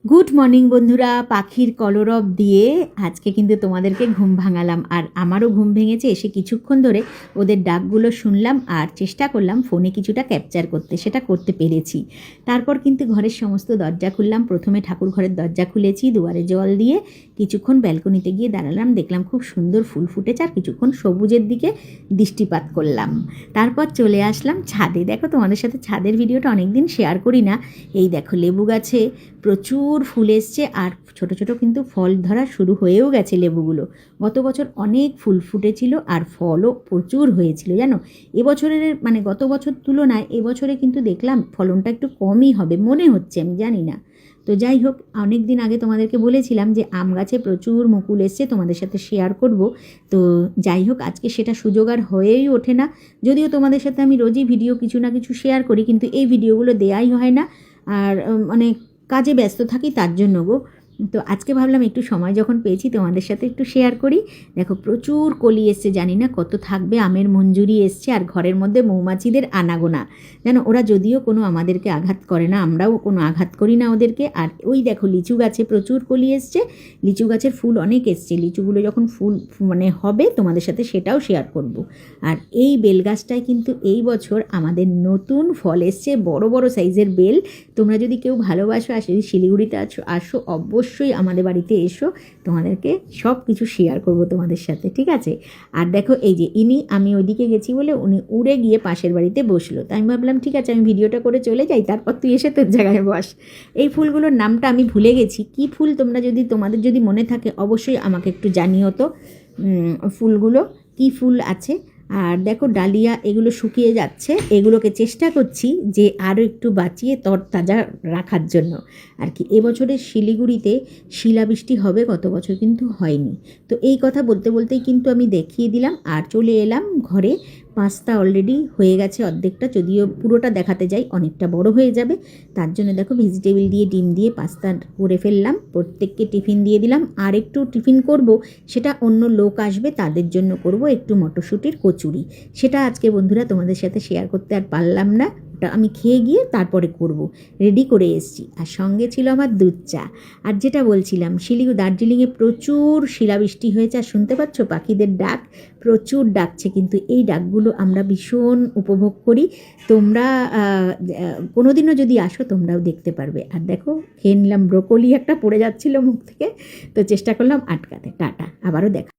Good morning বন্ধুরা, পাখির কলরব দিয়ে আজকে কিন্তু তোমাদেরকে ঘুম ভাঙালাম। আর আমারও ঘুম ভেঙেছে, এসে কিছুক্ষণ ধরে ওদের ডাকগুলো শুনলাম আর চেষ্টা করলাম ফোনে কিছুটা ক্যাপচার করতে, সেটা করতে পেরেছি। তারপর কিন্তু ঘরের সমস্ত দরজা খুললাম। প্রথমে ঠাকুর ঘরের দরজা খুলেছি, দুয়ারে জল দিয়ে কিছুক্ষণ ব্যালকনিতে গিয়ে দাঁড়ালাম, দেখলাম খুব সুন্দর ফুল ফুটেছে আর কিছুক্ষণ সবুজের দিকে দৃষ্টিপাত করলাম। তারপর চলে আসলাম ছাদে। দেখো, তোমাদের সাথে ছাদের ভিডিওটা অনেকদিন শেয়ার করি না। এই দেখো, লেবু গাছে প্রচুর ফুল এসছে আর ছোট ছোট কিন্তু ফল ধরা শুরু হয়েও গেছে লেবুগুলো। গত বছর অনেক ফুল ফুটেছিল আর ফলও প্রচুর হয়েছিল জানো। এবছরের গত বছর তুলনায় এবছরে কিন্তু দেখলাম ফলনটা একটু কমই হবে মনে হচ্ছে, আমি জানি না। তো যাই হোক, অনেক দিন আগে তোমাদেরকে বলেছিলাম যে আম গাছে প্রচুর মুকুল এসছে, তোমাদের সাথে শেয়ার করব। তো যাই হোক, আজকে সেটা সুযোগ আর হয়েই ওঠে না। যদিও তোমাদের সাথে আমি রোজই ভিডিও কিছু না কিছু শেয়ার করি, কিন্তু এই ভিডিওগুলো দেয়াই হয় না। আর কাজে ব্যস্ত থাকি, তার জন্য গো। তো আজকে ভাবলাম একটু সময় যখন পেয়েছি তোমাদের সাথে একটু শেয়ার করি। দেখো, প্রচুর কলি এসছে, জানি না কত থাকবে। আমের মঞ্জুরি এসছে আর ঘরের মধ্যে মৌমাছিদের আনাগোনা। জানো, ওরা যদিও কোনো আমাদেরকে আঘাত করে না, আমরাও কোনো আঘাত করি না ওদেরকে। আর ওই দেখো, লিচু গাছে প্রচুর কলি এসছে, লিচু গাছের ফুল অনেক এসছে। লিচুগুলো যখন ফুল হবে তোমাদের সাথে সেটাও শেয়ার করব। আর এই বেল গাছটায় কিন্তু এই বছর আমাদের নতুন ফল এসছে, বড় বড় সাইজের বেল। তোমরা যদি কেউ ভালোবাসো আর যদি শিলিগুড়িতে আসো অবশ্যই আমাদের বাড়িতে এসো, তোমাদেরকে সব কিছু শেয়ার করব তোমাদের সাথে, ঠিক আছে? আর দেখো, এই যে আমি ওইদিকে গেছি বলে উনি উড়ে গিয়ে পাশের বাড়িতে বসলো। তাই আমি ভাবলাম ঠিক আছে, আমি ভিডিওটা করে চলে যাই, তারপর তুই এসে তোর জায়গায় বস। এই ফুলগুলোর নামটা আমি ভুলে গেছি, কি ফুল তোমাদের যদি মনে থাকে অবশ্যই আমাকে একটু জানিও তো ফুলগুলো কি ফুল আছে। আর দেখো, ডালিয়া এগুলো শুকিয়ে যাচ্ছে, এগুলোকে চেষ্টা করছি যে আরও একটু বাঁচিয়ে তরতাজা রাখার জন্য আর কি। এবছরের শিলিগুড়িতে শিলাবৃষ্টি হবে, গত বছর কিন্তু হয়নি। তো এই কথা বলতে বলতেই কিন্তু আমি দেখিয়ে দিলাম আর চলে এলাম ঘরে। পাস্তা অলরেডি হয়ে গেছে অর্ধেকটা, যদিও পুরোটা দেখাতে যাই অনেকটা বড় হয়ে যাবে। তার জন্য দেখো, ভেজিটেবিল দিয়ে ডিম দিয়ে পাস্তা করে ফেললাম, প্রত্যেককে টিফিন দিয়ে দিলাম। আর একটু টিফিন করব, সেটা অন্য লোক আসবে তাদের জন্য করব একটু মটরশুঁটির কচুরি। সেটা আজকে বন্ধুরা তোমাদের সাথে শেয়ার করতে আর পারলাম না, ওটা আমি খেয়ে গিয়ে তারপরে করব। রেডি করে এসেছি আর সঙ্গে ছিল আমার দুধ চা। আর যেটা বলছিলাম, দার্জিলিংয়ে প্রচুর শিলাবৃষ্টি হয়েছে আর শুনতে পাচ্ছ পাখিদের ডাক, প্রচুর ডাকছে। কিন্তু এই ডাকগুলো আমরা ভীষণ উপভোগ করি। তোমরা কোনোদিনও যদি আসো তোমরাও দেখতে পারবে। আর দেখো, খেয়ে নিলাম ব্রোকলি, একটা পড়ে যাচ্ছিল মুখ থেকে, তো চেষ্টা করলাম আটকাতে। টাটা, আবারও দেখা।